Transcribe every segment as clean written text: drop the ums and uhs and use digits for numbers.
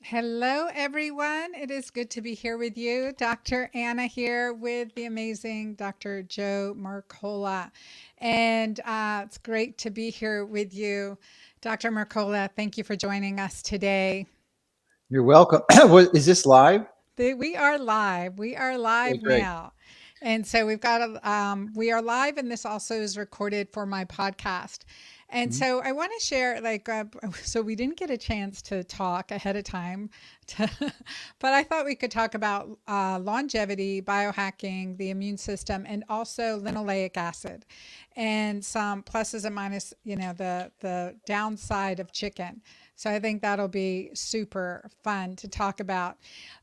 Hello, everyone. It is good to be here with you. Dr. Anna here with the amazing Dr. Joe Mercola. And it's great to be here with you. Dr. Mercola, thank you for joining us today. You're welcome. Is this live? We are live. We are Okay, live great. now. And so we are live, and this also is recorded for my podcast. And Mhm. so I want to share, so we didn't get a chance to talk ahead of time, to, but I thought we could talk about longevity, biohacking, the immune system, and also linoleic acid, and some pluses and minus, the downside of chicken. So I think that'll be super fun to talk about.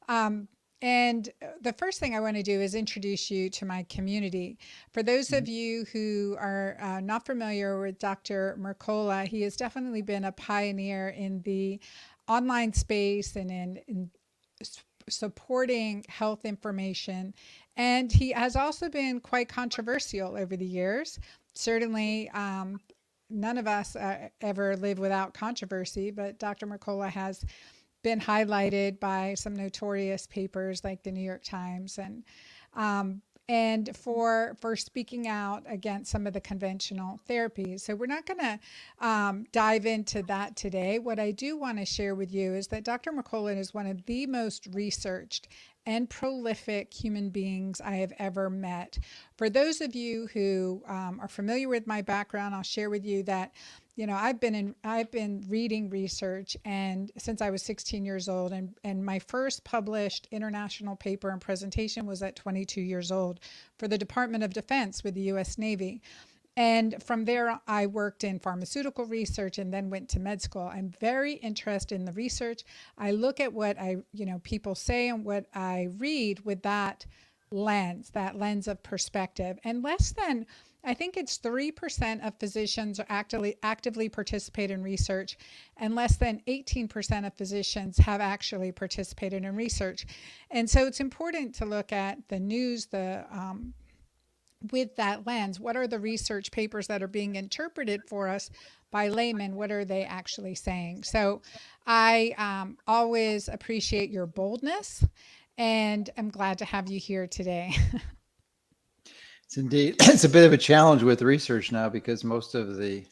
Um, and the first thing I want to do is introduce you to my community. For those Mhm. of you who are not familiar with Dr. Mercola, he has definitely been a pioneer in the online space and in supporting health information. And he has also been quite controversial over the years. Certainly, none of us ever live without controversy, but Dr. Mercola has been highlighted by some notorious papers like the New York Times um, and for speaking out against some of the conventional therapies. So we're not going to dive into that today. What I do want to share with you is that Dr. McCullough is one of the most researched and prolific human beings I have ever met. For those of you who are familiar with my background, I'll share with you that I've been reading research and since I was 16 years old, and my first published international paper and presentation was at 22 years old for the Department of Defense with the US Navy. And from there, I worked in pharmaceutical research and then went to med school. I'm very interested in the research. I look at what people say and what I read with that lens of perspective. And less than, I think it's 3% of physicians are actively participate in research, and less than 18% of physicians have actually participated in research. And so it's important to look at the news, the with that lens. What are the research papers that are being interpreted for us by laymen? What are they actually saying? So I always appreciate your boldness, and I'm glad to have you here today. It's indeed. It's a bit of a challenge with research now because most of the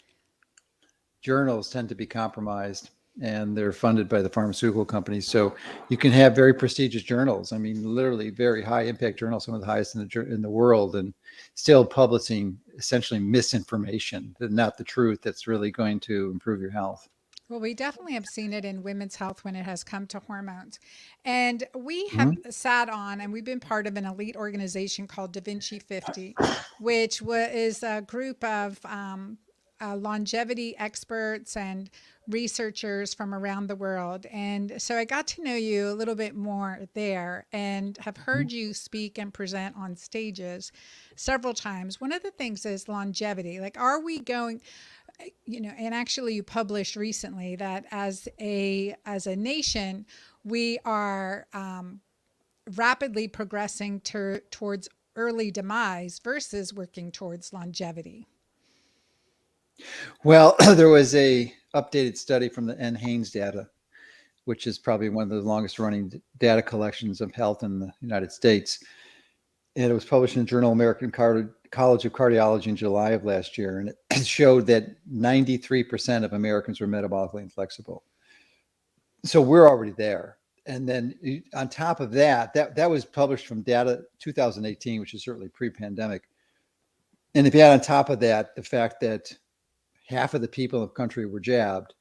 journals tend to be compromised and they're funded by the pharmaceutical companies. So you can have very prestigious journals. I mean, literally very high impact journals, some of the highest in the world, and still publishing essentially misinformation, not the truth that's really going to improve your health. Well, we definitely have seen it in women's health when it has come to hormones. And we have Mhm. sat on and we've been part of an elite organization called Da Vinci 50, which is a group of longevity experts and researchers from around the world. And so I got to know you a little bit more there and have Mhm. heard you speak and present on stages several times. One of the things is longevity. Like, are we going, and actually you published recently that as a nation we are rapidly progressing towards early demise versus working towards longevity. Well, there was a updated study from the N. Haynes data, which is probably one of the longest running data collections of health in the United States. And it was published in the Journal American College of Cardiology in July of last year. And it showed that 93% of Americans were metabolically inflexible. So we're already there. And then on top of that, that was published from data 2018, which is certainly pre-pandemic. And if you add on top of that the fact that half of the people in the country were jabbed,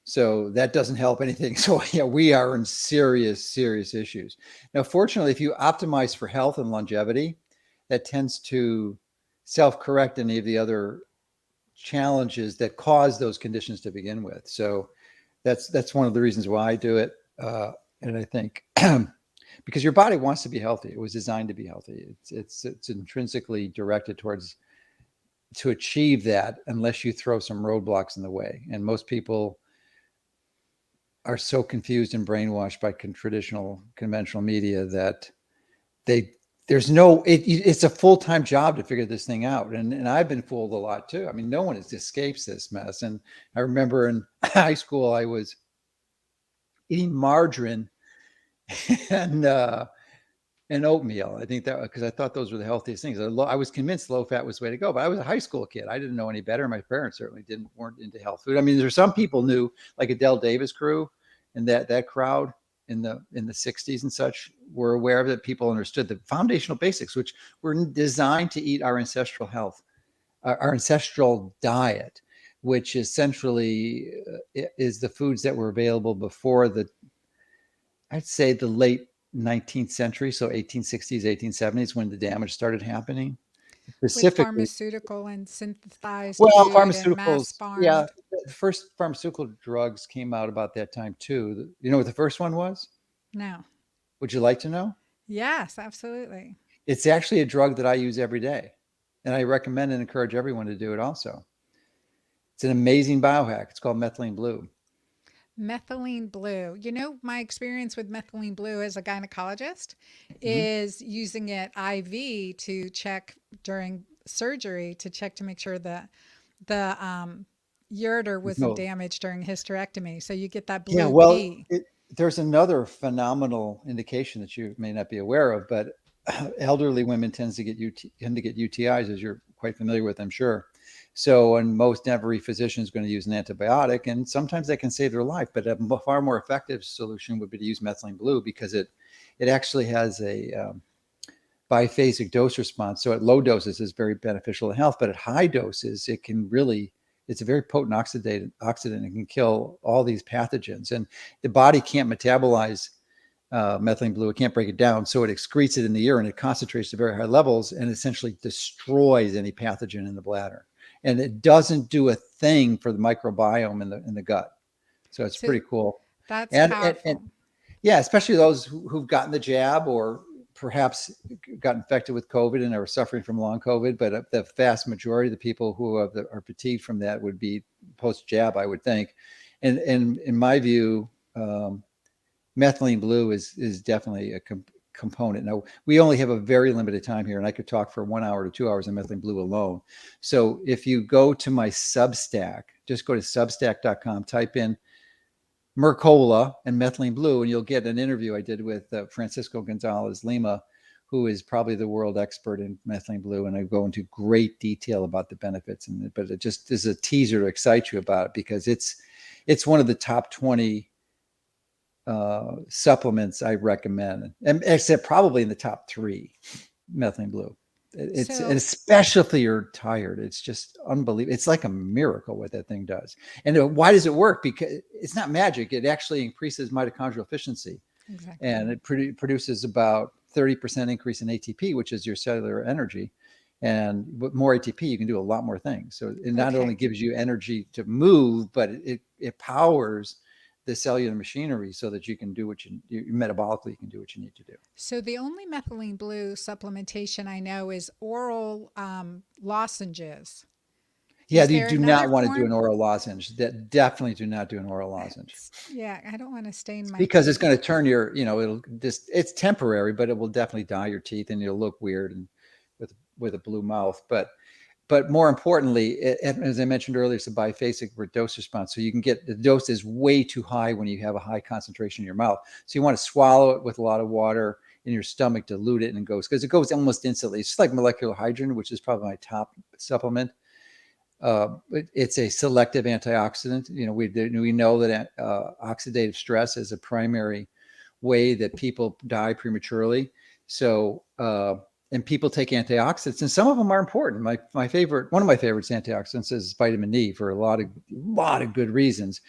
so that doesn't help anything. So yeah, we are in serious, serious issues. Now, fortunately, if you optimize for health and longevity, that tends to self-correct any of the other challenges that cause those conditions to begin with. So that's one of the reasons why I do it. And I think because your body wants to be healthy, it was designed to be healthy. It's intrinsically directed towards to achieve that, unless you throw some roadblocks in the way. And most people are so confused and brainwashed by traditional conventional media that they there's no it's a full-time job to figure this thing out, and I've been fooled a lot too. I mean, no one escapes this mess. And I remember in high school I was eating margarine and and oatmeal. I think that because I thought those were the healthiest things. I was convinced low fat was the way to go, but I was a high school kid. I didn't know any better. My parents certainly weren't into health food. I mean, there's some people knew, like Adele Davis crew, and that crowd in the 60s and such were aware of it. People understood the foundational basics, which were designed to eat our ancestral health, our ancestral diet, which essentially is the foods that were available before I'd say the late 19th century, so 1860s, 1870s, when the damage started happening. with Specifically, pharmaceutical and synthesized well, food and mass pharmaceuticals, yeah, farmed. the first pharmaceutical drugs came out about that time too. You know what the first one was? No. Would you like to know? Yes, absolutely. It's actually a drug that I use every day, and I recommend and encourage everyone to do it also. It's an amazing biohack. It's called methylene blue. Methylene blue. You know, my experience with methylene blue as a gynecologist Mhm. is using it IV to check during surgery to check to make sure that the ureter wasn't No, damaged during hysterectomy. So you get that yeah, blue well, pee. there's another phenomenal indication that you may not be aware of, but elderly women tend to get UTIs, as you're quite familiar with, I'm sure. So, and most every physician is going to use an antibiotic, and sometimes that can save their life. But a far more effective solution would be to use methylene blue because it actually has a biphasic dose response. So at low doses is very beneficial to health, but at high doses it can really it's a very potent oxidant and can kill all these pathogens. And the body can't metabolize methylene blue; it can't break it down, so it excretes it in the urine. It concentrates to very high levels and essentially destroys any pathogen in the bladder. And it doesn't do a thing for the microbiome in the gut. So it's So pretty cool. that's And powerful. yeah, especially those who've gotten the jab or perhaps got infected with COVID and are suffering from long COVID. But the vast majority of the people who are fatigued from that would be post jab, I would think. And in my view, methylene blue is definitely a component. Now, we only have a very limited time here, and I could talk for 1 hour to 2 hours on methylene blue alone. So if you go to my Substack, just go to substack.com, type in Mercola and methylene blue, and you'll get an interview I did with Francisco Gonzalez Lima, who is probably the world expert in methylene blue, and I go into great detail about the benefits. But it just is a teaser to excite you about it because it's one of the top 20 supplements I recommend, and except probably in the top three, methylene blue. It's and So especially if you're tired, it's just unbelievable. It's like a miracle what that thing does. And why does it work? Because it's not magic. It actually increases mitochondrial efficiency, exactly. and it produces about 30% increase in ATP, which is your cellular energy. And with more ATP, you can do a lot more things. So it not only Okay. gives you energy to move, but it powers the cellular machinery so that you can do you metabolically you can do what you need to do. So the only methylene blue supplementation I know is oral lozenges. Yeah, Is you there do another not want to do an form? oral lozenge. That definitely do not do an oral lozenge Yeah, I don't want to stain my because it's teeth. going to turn it'll just it's temporary, but it will definitely dye your teeth and you'll look weird and with a blue mouth. But more importantly, as I mentioned earlier, it's a biphasic dose response. So you can get the dose is way too high when you have a high concentration in your mouth. So you want to swallow it with a lot of water in your stomach, dilute it, and it goes because it goes almost instantly. It's just like molecular hydrogen, which is probably my top supplement. It's a selective antioxidant. We know that oxidative stress is a primary way that people die prematurely. So and people take antioxidants, and some of them are important. One of my favorites antioxidants is vitamin D for a lot of good reasons.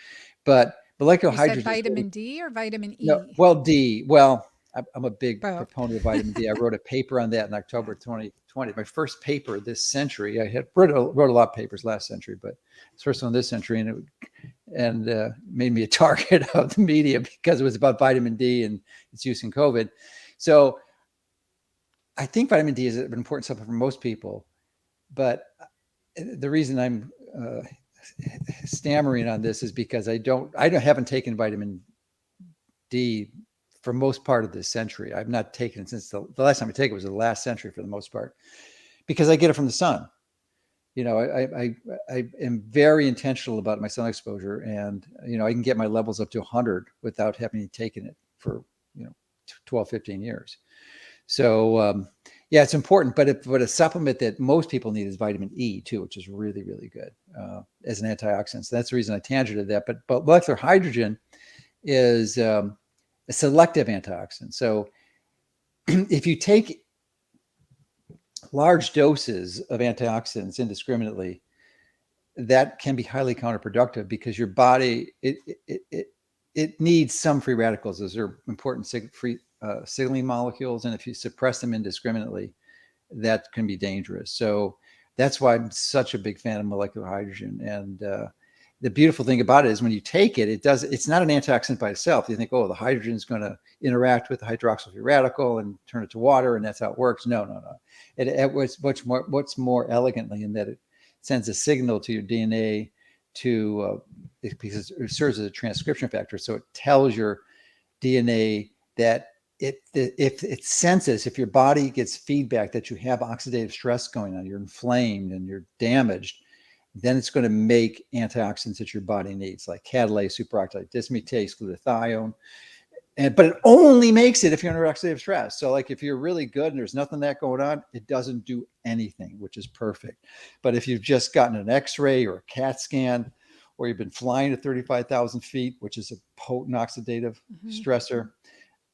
But molecular You said hydrogen is really vitamin D or vitamin no, E? well, D. Well, I'm a big Both. proponent of vitamin D. I wrote a paper on that in October 2020. My first paper this century. I had wrote a lot of papers last century, but it's first one this century, and made me a target of the media because it was about vitamin D and its use in COVID. So I think vitamin D is an important supplement for most people, but the reason I'm stammering on this is because haven't taken vitamin D for most part of this century. I've not taken it since the last time I take it was the last century for the most part because I get it from the sun. I am very intentional about my sun exposure, and I can get my levels up to 100 without having taken it for you know 12, 15 years. So yeah, it's important. But a supplement that most people need is vitamin E too, which is really, really good as an antioxidant. So that's the reason I tangented that. But molecular hydrogen is a selective antioxidant. So if you take large doses of antioxidants indiscriminately, that can be highly counterproductive because your body it needs some free radicals. Those are important signaling molecules, and if you suppress them indiscriminately, that can be dangerous. So that's why I'm such a big fan of molecular hydrogen. And the beautiful thing about it is when you take it, it's not an antioxidant by itself. You think, oh, the hydrogen is going to interact with the hydroxyl free radical and turn it to water, and that's how it works. No, no, no. It was much more elegantly in that it sends a signal to your DNA because it serves as a transcription factor. So it tells your DNA that if it senses, if your body gets feedback that you have oxidative stress going on, you're inflamed and you're damaged, then it's going to make antioxidants that your body needs, like catalase, superoxide dismutase, glutathione. But it only makes it if you're under oxidative stress. So like if you're really good and there's nothing that going on, it doesn't do anything, which is perfect. But if you've just gotten an X-ray or a CAT scan, or you've been flying at 35,000 feet, which is a potent oxidative stressor,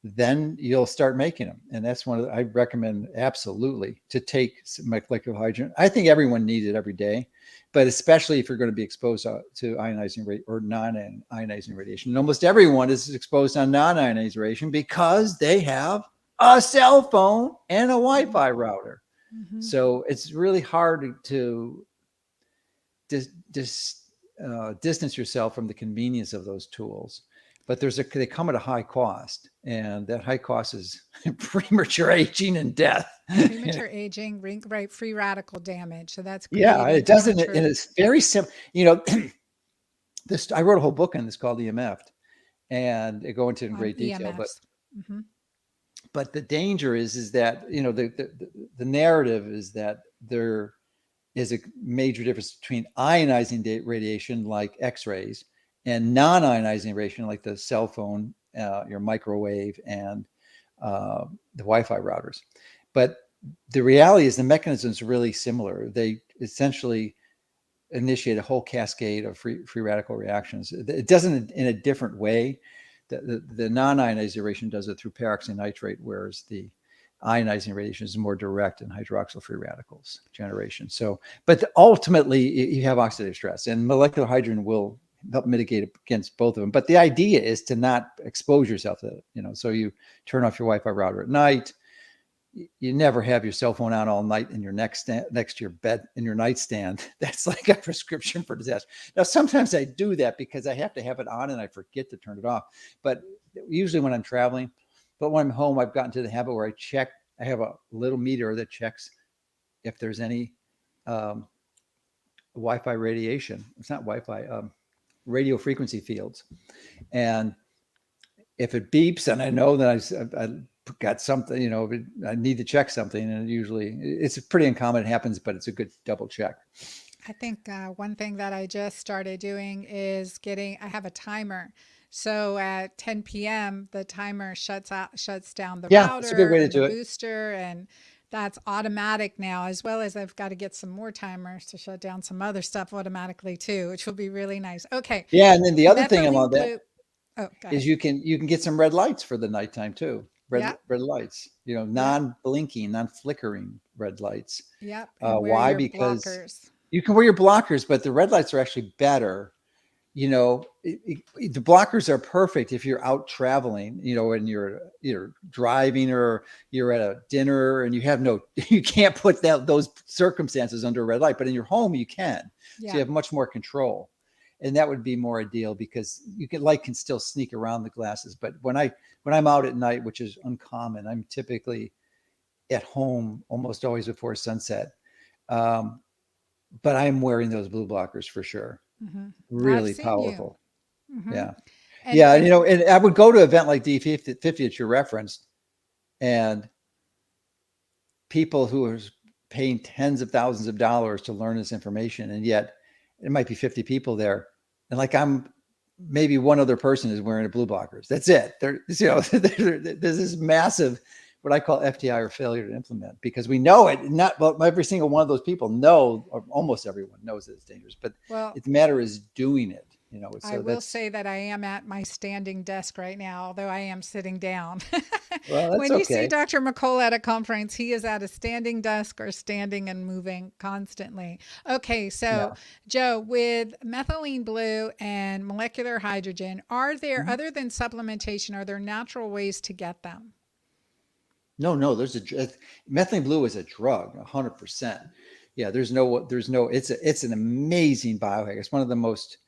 then you'll start making them. And that's I recommend absolutely to take molecular hydrogen. I think everyone needs it every day, but especially if you're going to be exposed to ionizing or non-ionizing radiation. And almost everyone is exposed on non-ionizing radiation because they have a cell phone and a Wi-Fi router. So it's really hard to distance yourself from the convenience of those tools. But they come at a high cost, and that high cost is premature aging and death. Premature aging, right? Free radical damage. So that's Yeah, creating it doesn't. premature. And it's very simple. I wrote a whole book on this called EMF, and I go into it in great detail. EMFs. But the danger is that the narrative is that there is a major difference between ionizing radiation like X-rays and non-ionizing radiation like the cell phone, your microwave, and the Wi-Fi routers. But the reality is the mechanism is really similar. They essentially initiate a whole cascade of free radical reactions. It doesn't in a different way. The non-ionizing radiation does it through peroxynitrate, whereas the ionizing radiation is more direct in hydroxyl free radicals generation. So, but ultimately you have oxidative stress, and molecular hydrogen will help mitigate against both of them. But the idea is to not expose yourself to it. So you turn off your Wi-Fi router at night. You never have your cell phone on all night in your next to your bed in your nightstand. That's like a prescription for disaster. Now, sometimes I do that because I have to have it on and I forget to turn it off. But usually when I'm traveling, but when I'm home, I've gotten to the habit where I have a little meter that checks if there's any Wi-Fi radiation. It's not Wi-Fi, radio frequency fields. And if it beeps and I know that I got something, I need to check something, and it's pretty uncommon. It happens, but it's a good double check. I think one thing that I just started doing is I have a timer. So at 10 p.m., the timer shuts down the Yeah, that's a good router way to and the do it. booster, and that's automatic now, as well as I've got to get some more timers to shut down some other stuff automatically too, which will be really nice. Okay. Yeah, and then the other thing Methylene about that blue. Oh, go is ahead. you can get some red lights for the nighttime too. Yep. Red lights, Yep. non-blinking, non-flickering red lights. Yep. And wear Why? your Because blockers. you can wear your blockers, but the red lights are actually better. The blockers are perfect if you're out traveling, and you're driving or you're at a dinner and you can't put those circumstances under a red light, but in your home you can. So you Yeah. have much more control. And that would be more ideal because light can still sneak around the glasses. But when I'm out at night, which is uncommon, I'm typically at home almost always before sunset. But I'm wearing those blue blockers for sure. I've Really seen you. powerful. hmm Yeah. And Yeah. and And I would go to an event like D50 that you referenced, and people who are paying tens of thousands of dollars to learn this information, and yet it might be 50 people there, and like I'm maybe one other person is wearing a blue blockers. That's it. There's this massive, what I call FTI, or failure to implement, because we know it. Not well, every single one of those people know, or almost everyone knows that it's dangerous, but Well, the matter is doing it. I So will that's say that I am at my standing desk right now, although I am sitting down. well, that's When you see okay. Dr. McCullough at a conference, he is at a standing desk or standing and moving constantly. Okay, so Yeah. Joe, with methylene blue and molecular hydrogen, are there, Mhm. other than supplementation, are there natural ways to get them? No, no, methylene blue is a drug, 100%. Yeah, it's an amazing biohack. It's one of the most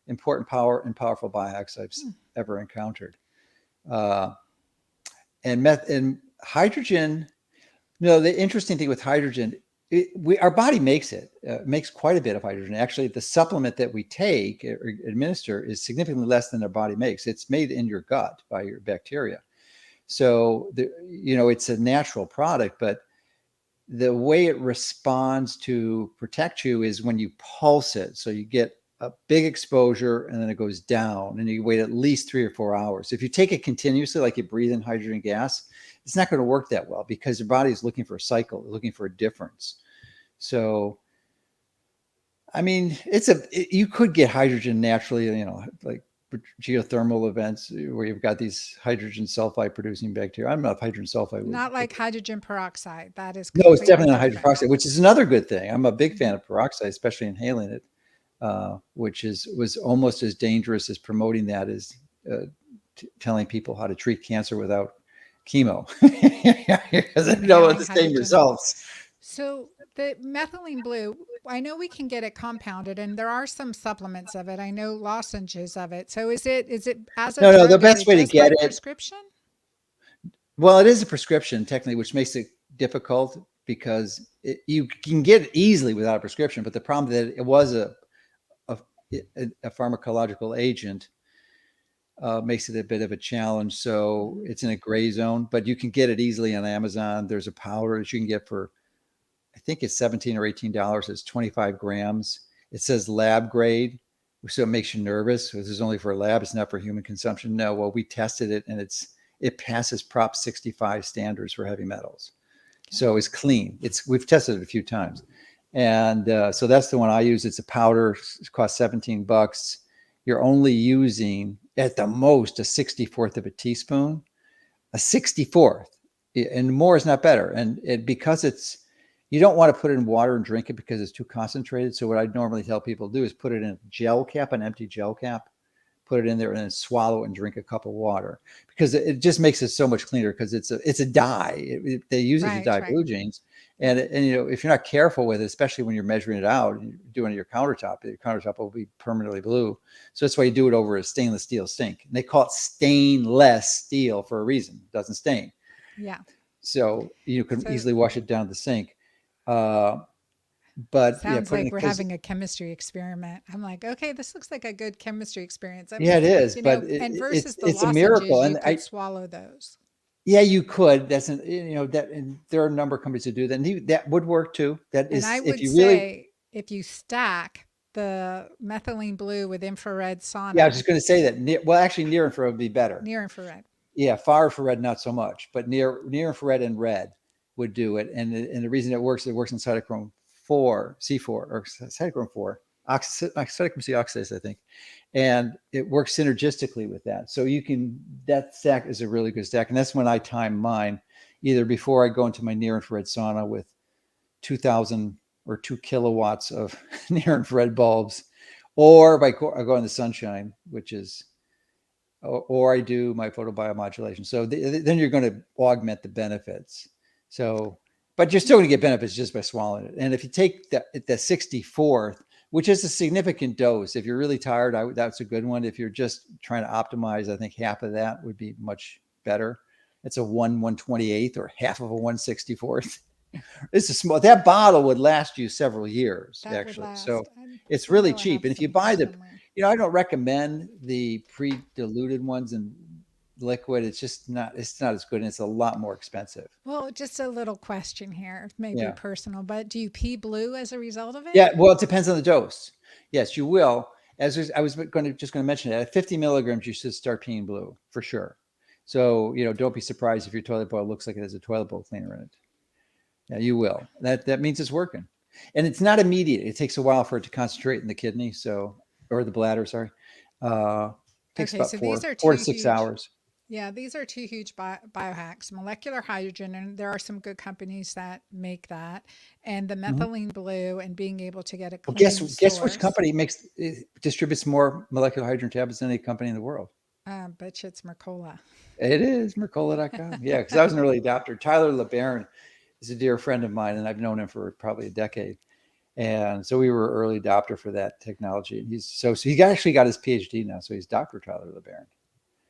important powerful biohacks I've Hmm. ever encountered. Uh, and hydrogen. No, the interesting thing with hydrogen, our body makes makes quite a bit of hydrogen. Actually, the supplement that we take or administer is significantly less than our body makes. It's made in your gut by your bacteria. So it's a natural product, but the way it responds to protect you is when you pulse it. So you get a big exposure and then it goes down, and you wait at least 3 or 4 hours. If you take it continuously, like you breathe in hydrogen gas, it's not going to work that well because your body is looking for a cycle, looking for a difference. So, I mean, you could get hydrogen naturally, like geothermal events where you've got these hydrogen sulfide producing bacteria. I don't know if hydrogen sulfide would. Not like hydrogen peroxide. That is No, it's completely definitely not hydrogen different. peroxide, which is another good thing. I'm a big fan Mhm. of peroxide, especially inhaling it, which was almost as dangerous as promoting that as uh, telling people how to treat cancer without chemo, because I know Inhaling the same hydrogen. results. So the methylene blue, I know we can get it compounded, and there are some supplements of it. I know lozenges of it. So is it as a No, no, the drug? Is best it way to just by get it, prescription? well, it is a prescription technically, which makes it difficult because you can get it easily without a prescription. But the problem that it was a, a pharmacological agent makes it a bit of a challenge. So Mhm. it's in a gray zone, but you can get it easily on Amazon. There's a powder that you can get for, I think it's $17 or $18. It's 25 grams. It says lab grade, so it makes you nervous. This is only for a lab. It's not for human consumption. No, well, we tested it and it passes Prop 65 standards for heavy metals. Okay. So it's clean. We've tested it a few times, and so that's the one I use. It's a powder. It costs $17. You're only using at the most a 64th of a teaspoon, a 64th, and more is not better. And because you don't want to put it in water and drink it because it's too concentrated. So what I normally tell people to do is put it in a gel cap, an empty gel cap, put it in there and then swallow it and drink a cup of water, because it just makes it so much cleaner, because it's a dye. They use it to Right, dye right. blue jeans. Yep. And if you're not careful with it, especially when you're measuring it out and you're doing your countertop will be permanently blue. So that's why you do it over a stainless steel sink. And they call it stainless steel for a reason. It doesn't stain. Yeah. So you can So easily wash it down the sink. Uh, but yeah, sounds put it in, like we're because having a chemistry experiment. I'm like, okay, this looks like a good chemistry experience. I yeah, mean, it is, but and it's versus the it's a miracle. lozenges, you And could swallow those. yeah, you could. And there are a number of companies that do that. And that would work too. That And I is, if would you really, say if you stack the methylene blue with infrared yeah, I was sauna, just going to say that. Well, actually, near infrared would be better. near infrared. Yeah, far infrared, not so much, but near infrared and red would do it. And the reason it works in cytochrome 4, C4, or cytochrome 4, cytochrome C oxidase, I think. And it works synergistically with that. So that stack is a really good stack. And that's when I time mine, either before I go into my near infrared sauna with 2,000 or 2 kilowatts of near infrared bulbs, or I go in the sunshine, which is, or I do my photobiomodulation. So then you're going to augment the benefits. So, but you're still going to get benefits just by swallowing it. And if you take the 64th, which is a significant dose, if you're really tired, that's a good one. If you're just trying to optimize, I think half of that would be much better. It's a 1/128th or half of a 1/64th. It's a small, that bottle would last you several years, That would actually. So last. it's I really know I cheap. have And if you some buy somewhere. I don't recommend the pre-diluted ones, and liquid, it's not as good, and it's a lot more expensive. Well, just a little question here, maybe Yeah. personal, but do you pee blue as a result of it? Yeah, well, it depends on the dose. Yes, you will. I was going to mention it. At 50 milligrams, you should start peeing blue for sure. So, don't be surprised if your toilet bowl looks like it has a toilet bowl cleaner in it. Yeah, you will. That means it's working, and it's not immediate. It takes a while for it to concentrate in the kidney, or the bladder. Sorry, takes Okay, about so these are four to two six huge, hours. yeah, these are two huge biohacks, molecular hydrogen, and there are some good companies that make that, and the Mhm. methylene blue and being able to get a Well, clean guess which source. company distributes more molecular hydrogen tablets than any company in the world? Bet you it's Mercola. It is Mercola.com. Yeah, because I was an early adopter. Tyler LeBaron is a dear friend of mine, and I've known him for probably a decade. And so we were early adopter for that technology. And so he actually got his PhD now. So he's Dr. Tyler LeBaron.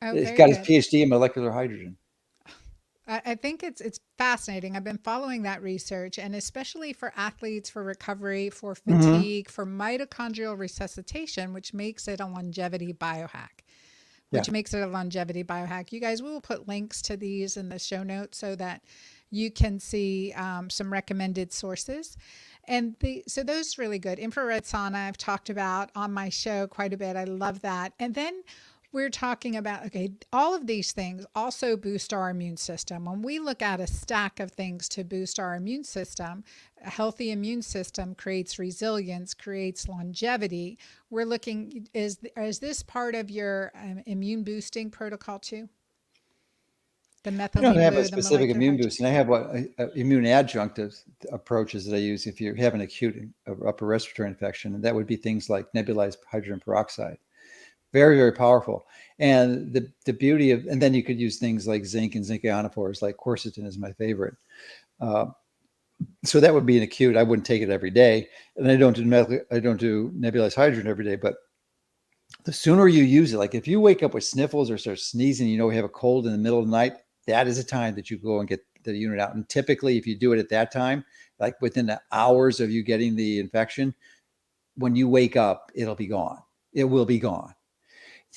Oh, He's very got his good. PhD in molecular hydrogen. I think it's fascinating. I've been following that research, and especially for athletes, for recovery, for Hmm. fatigue, for mitochondrial resuscitation, which makes it a longevity biohack. Yeah. Which makes it a longevity biohack. You guys, we will put links to these in the show notes so that you can see some recommended sources. And so those really good. Infrared sauna, I've talked about on my show quite a bit. I love that. And then we're talking about, okay, all of these things also boost our immune system. When we look at a stack of things to boost our immune system, a healthy immune system creates resilience, creates longevity. We're looking, is this part of your immune boosting protocol too? The I don't methylene have a blue, the specific molecular immune hydrogen. boost, and I have immune adjunctive approaches that I use if you have an acute upper respiratory infection, and that would be things like nebulized hydrogen peroxide. Very, very powerful. And the beauty of, and then you could use things like zinc and zinc ionophores, like quercetin is my favorite. Uh, so that would be an acute. I wouldn't take it every day, and I don't do nebulized hydrogen every day. But the sooner you use it, like if you wake up with sniffles or start sneezing, you have a cold in the middle of the night, that is a time that you go and get the unit out. And typically, if you do it at that time, like within the hours of you getting the infection, when you wake up, it'll be gone. It will be gone.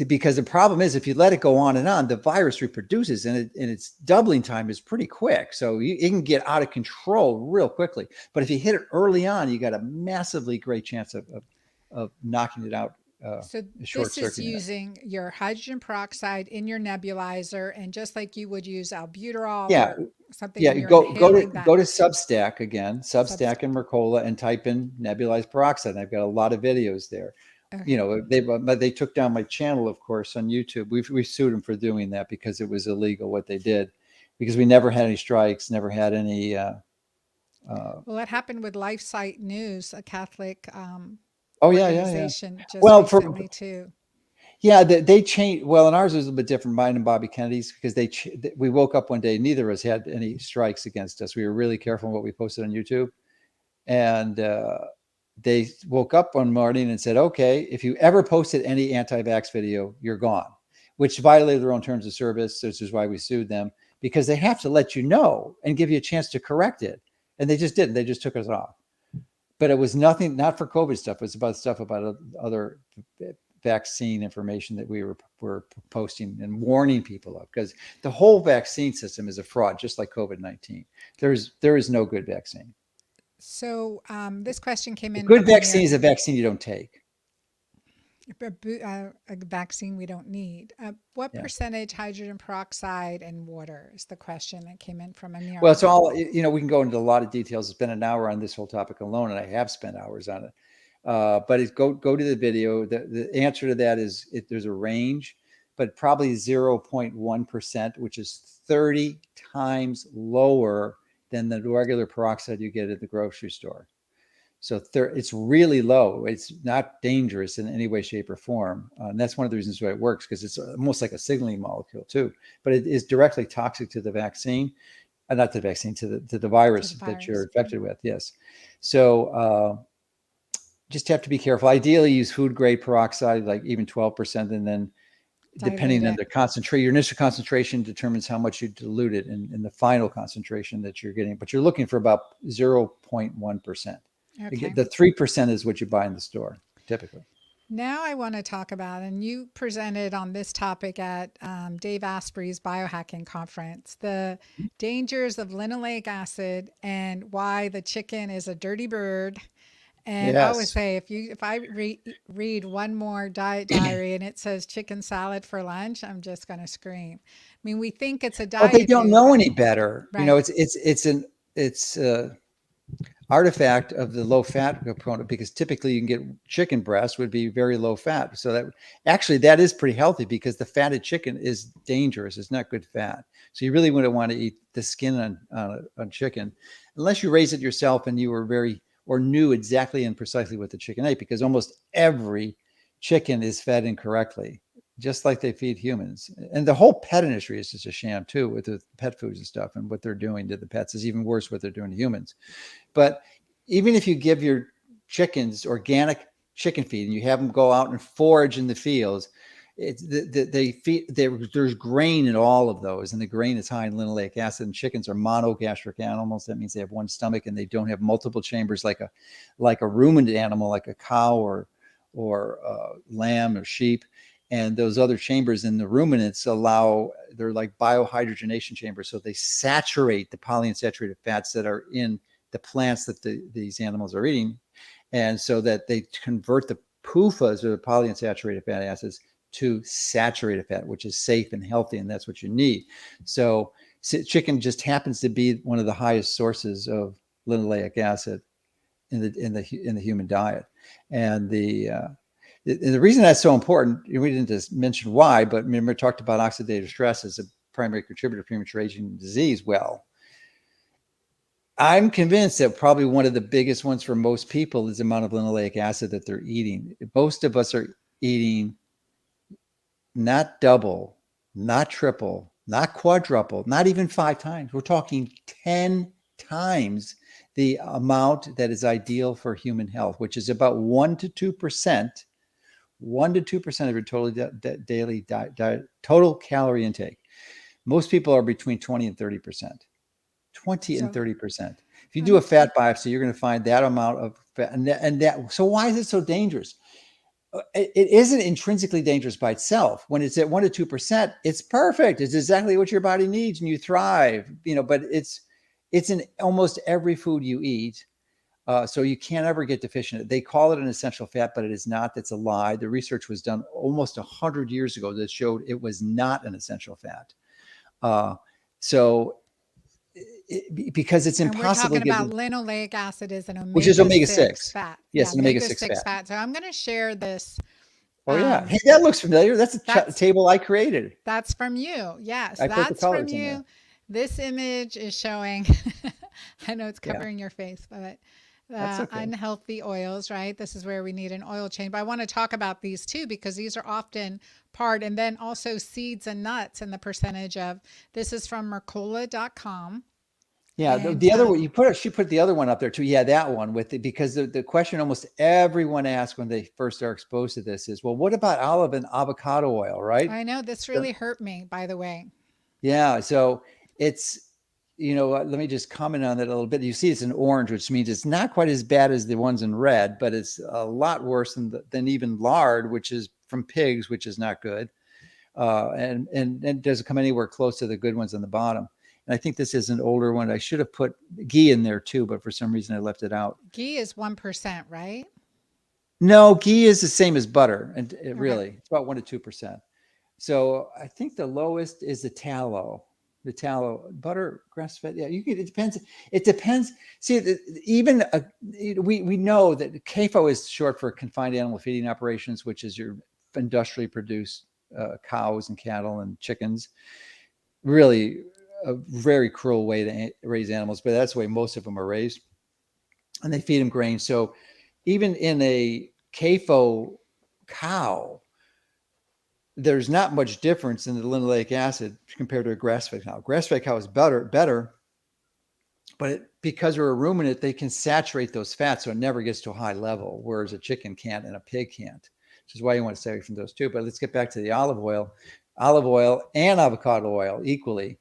Because the problem is, if you let it go on and on, the virus reproduces, and its doubling time is pretty quick. So it can get out of control real quickly. But if you hit it early on, you got a massively great chance of knocking it out, So short this is circuiting it. using your hydrogen peroxide in your nebulizer, and just like you would use albuterol Yeah, or something, yeah. and you're Go to inhaling that Substack again, Substack and substance. Mercola, and type in nebulized peroxide. I've got a lot of videos there. Okay. They took down my channel, of course, on YouTube. We sued them for doing that because it was illegal what they did, because we never had any strikes, never had any. Uh, Well, that happened with LifeSite News, a Catholic oh yeah, yeah, yeah. organization, just Well, for recently too. yeah, they changed. Well, and ours was a bit different, mine and Bobby Kennedy's, because we woke up one day, neither of us had any strikes against us. We were really careful in what we posted on YouTube, and they woke up one morning and said, okay, if you ever posted any anti-vax video, you're gone, which violated their own terms of service. This is why we sued them, because they have to let you know and give you a chance to correct it. And they just didn't. They just took us off. But it was nothing, not for COVID stuff. It was about stuff about other vaccine information that were posting and warning people of, because the whole vaccine system is a fraud, just like COVID-19. There is no good vaccine. So this question came A in good from vaccine Amir. is a vaccine you don't take. A vaccine we don't need. What Yeah. percentage hydrogen peroxide and water is the question that came in from Well, Amir. it's all, we can go into a lot of details. It's been an hour on this whole topic alone, and I have spent hours on it. But go to the video. The answer to that is there's a range, but probably 0.1%, which is 30 times lower than the regular peroxide you get at the grocery store. So it's really low. It's not dangerous in any way, shape, or form. And that's one of the reasons why it works, because it's almost like a signaling molecule too. But it is directly toxic to the vaccine, not the vaccine, to the To virus the that you're virus. infected with. Yes. So just have to be careful. Ideally, use food grade peroxide, like even 12%, and then Dilute depending on it. the concentration, your initial concentration determines how much you dilute it in the final concentration that you're getting. But you're looking for about 0.1%. Okay. The 3% is what you buy in the store typically. Now I want to talk about, and you presented on this topic at Dave Asprey's biohacking conference, the dangers of linoleic acid and why the chicken is a dirty bird. And I always Yes. say, if I read one more diet diary and it says chicken salad for lunch, I'm just going to scream. I mean, we think it's a Well, they diet don't food, know but any better. You know, right. it's artifact of the low fat component, because typically you can get chicken breast would be very low fat. So that actually that is pretty healthy, because the fatted chicken is dangerous. It's not good fat. So you really wouldn't want to eat the skin on chicken unless you raise it yourself and you were very or knew exactly and precisely what the chicken ate, because almost every chicken is fed incorrectly, just like they feed humans. And the whole pet industry is just a sham too, with the pet foods and stuff, and what they're doing to the pets is even worse what they're doing to humans. But even if you give your chickens organic chicken feed and you have them go out and forage in the fields, they feed, there's grain in all of those, and the grain is high in linoleic acid. And chickens are monogastric animals. That means they have one stomach and they don't have multiple chambers like a ruminant animal, like a cow or lamb or sheep. And those other chambers in the ruminants they're like biohydrogenation chambers, so they saturate the polyunsaturated fats that are in the plants that these animals are eating, and so that they convert the PUFAs, or the polyunsaturated fatty acids, to saturated fat, which is safe and healthy, and that's what you need. So chicken just happens to be one of the highest sources of linoleic acid in the human diet, and the reason that's so important, we didn't just mention why, but remember, we talked about oxidative stress as a primary contributor to premature aging and disease. Well, I'm convinced that probably one of the biggest ones for most people is the amount of linoleic acid that they're eating. Most of us are eating not double, not triple, not quadruple, not even 5 times. We're talking 10 times the amount that is ideal for human health, which is about 1 to 2%, 1 to 2% of your daily diet, total calorie intake. Most people are between 20 and 30%. 20 and So 30%. If you do a I'm fat biopsy, you're going to find that amount of fat. And that, so why is it so dangerous? It isn't intrinsically dangerous by itself. When it's at 1 to 2%, it's perfect. It's exactly what your body needs, and you thrive. But it's in almost every food you eat. So you can't ever get deficient. They call it an essential fat, but it is not. That's a lie. The research was done almost 100 years ago that showed it was not an essential fat. Uh, so because it's And we're impossible talking to get about the, linoleic acid is an which is omega omega 6 6. fat. Yeah, Yes, an omega omega 6 6 fat. fat. So I'm going to share this. Oh yeah. Hey, Um, that looks familiar. That's a that's table I created. that's from you. Yes, I put the that's from colors in there. you. This image is showing. I know it's Yeah, covering your face, but that's okay. unhealthy oils, right? This is where we need an oil change. But I want to talk about these too because these are often part, and then also seeds and nuts and the percentage of. This is from Mercola.com. Yeah, the, And the other one she put the other one up there too. Yeah, that one with it, because the question almost everyone asks when they first are exposed to this is, well, what about olive and avocado oil, right? I know this really hurt me, by the way. Yeah, so it's, let me just comment on that a little bit. You see it's in orange, which means it's not quite as bad as the ones in red, but it's a lot worse than even lard, which is from pigs, which is not good. And it doesn't come anywhere close to the good ones on the bottom. And I think this is an older one. I should have put ghee in there too, but for some reason I left it out. Ghee is 1%, right? No, ghee is the same as butter, and Okay. it's about 1 to 2%. So I think the lowest is the tallow. The tallow, butter, grass fed. Yeah, you can. It depends. It depends. See, even we know that CAFO is short for confined animal feeding operations, which is your industrially produced cows and cattle and chickens. Really, a very cruel way to raise animals, but that's the way most of them are raised, and they feed them grain. So even in a CAFO cow, there's not much difference in the linoleic acid compared to a grass-fed cow. Grass-fed cow is better, but because we're a ruminant, they can saturate those fats so it never gets to a high level, whereas a chicken can't and a pig can't, which is why you want to stay away from those two. But let's get back to the olive oil. Olive oil and avocado oil equally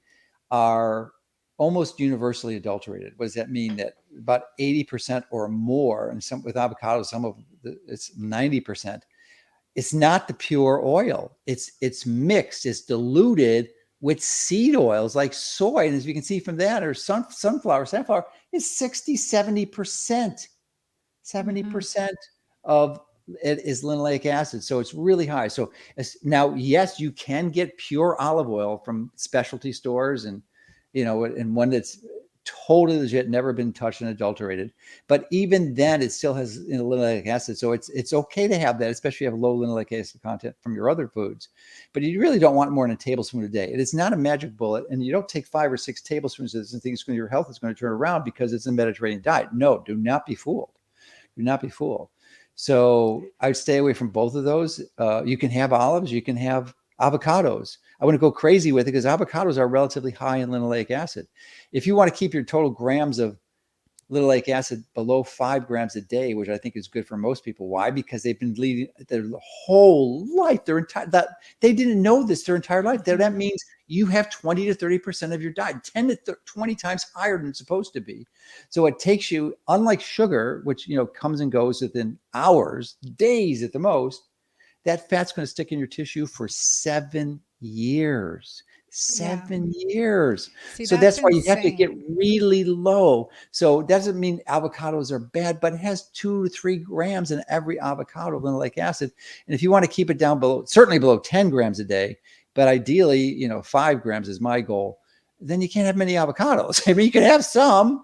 are almost universally adulterated. What does that mean? That about 80% or more, and some with avocados, some of it's 90%, it's not the pure oil. It's mixed, it's diluted with seed oils like soy. And as you can see from that, or safflower is 60, 70%. Mm-hmm. 70% of it is linoleic acid. So it's really high. So now, yes, you can get pure olive oil from specialty stores and one that's totally legit, never been touched and adulterated. But even then, it still has linoleic acid. So it's okay to have that, especially if you have low linoleic acid content from your other foods. But you really don't want more than a tablespoon a day. It is not a magic bullet, and you don't take 5 or 6 tablespoons of this and think your health is going to turn around because it's a Mediterranean diet. No, do not be fooled. Do not be fooled. So I'd stay away from both of those. You can have olives, you can have avocados. I wouldn't go crazy with it because avocados are relatively high in linoleic acid. If you want to keep your total grams of linoleic acid below 5 grams a day, which I think is good for most people. Why? Because they've been leading their whole life, they didn't know this their entire life. Mm-hmm. That means you have 20 to 30% of your diet, 10 to 20 times higher than it's supposed to be. So it takes you, unlike sugar, which comes and goes within hours, days at the most, that fat's going to stick in your tissue for 7 years. Yeah. 7 years. See, So that's that's why you have to get insane. really low. So it doesn't mean avocados are bad, but it has 2 to 3 grams in every avocado of linoleic acid. And if you want to keep it down certainly below 10 grams a day, but ideally, 5 grams is my goal, then you can't have many avocados. I mean, you can have some,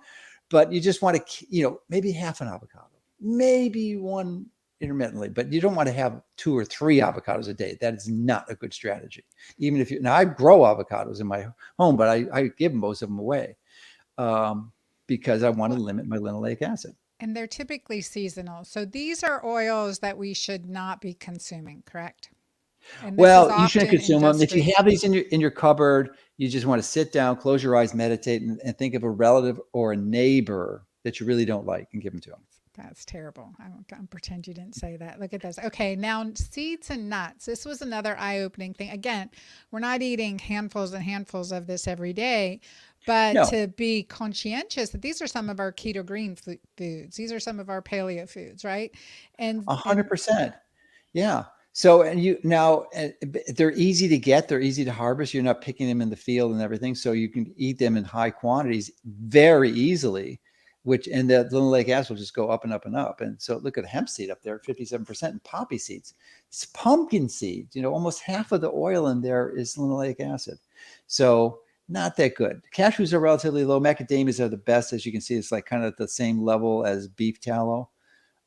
but you just want to, maybe half an avocado, maybe one intermittently, but you don't want to have 2 or 3 avocados a day. That is not a good strategy. Even if now I grow avocados in my home, but I give most of them away because I want to Well, limit my linoleic acid. and they're typically seasonal. So these are oils that we should not be consuming, correct? And this is Well, you shouldn't often consume them. If you industry. have these in your cupboard, you just want to sit down, close your eyes, meditate, and think of a relative or a neighbor that you really don't like and give them to them. That's terrible. I won't pretend you didn't say that. Look at this. Okay, now seeds and nuts. This was another eye-opening thing. Again, we're not eating handfuls and handfuls of this every day, but No, to be conscientious that these are some of our keto-green foods. These are some of our paleo foods, right? And 100%. Yeah. So, and they're easy to get. They're easy to harvest. You're not picking them in the field and everything. So you can eat them in high quantities very easily, and the linoleic acid will just go up and up and up. And so look at the hemp seed up there, 57%, and poppy seeds. It's pumpkin seeds, almost half of the oil in there is linoleic acid. So not that good. Cashews are relatively low. Macadamias are the best. As you can see, it's like kind of at the same level as beef tallow.